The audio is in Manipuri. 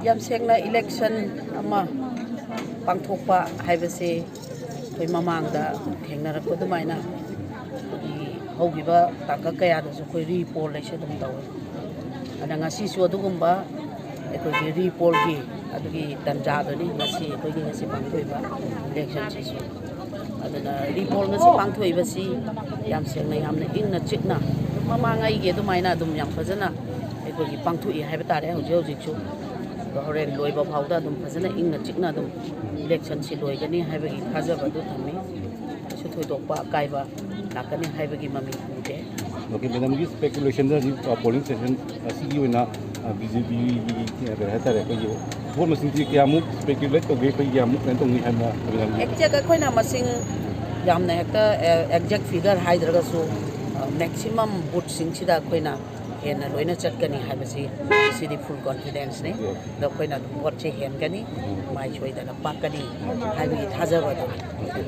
yam sengna election ama pangthokpa haibase koi mamangda thengnarakpa dumaina ki hogiba tangka kaya da so koi report leise dum tawe ana ngasi su adugumba ekoi report gi adugi tanja doni ngasi ekoi gi ngasi pangthoiba election si su adana report ngasi pangthoiba si yam sengna yamna ingna chikna mamangai ge dumaina dum yam fajana ekoi gi pangthui haiba tare hoje hoje chu horen loiba phawda dum fajana ingna chikna dum election si loigani haibagi thajaba du thami su thoidokpa kaiba lakani haibagi mami ute okay madam gi speculation da polling session si oina BJP gi hata re ko yo vote masing ji kya mu speculate to ge ko ya mu kan tong ni hama exact koina masing yamna hekta exact figure haidraga su maximum vote sing sida koina hena loina chatkani haibasi sidi full confidence ne da koina vote che hen kani mai choi da pakani haibi thajaba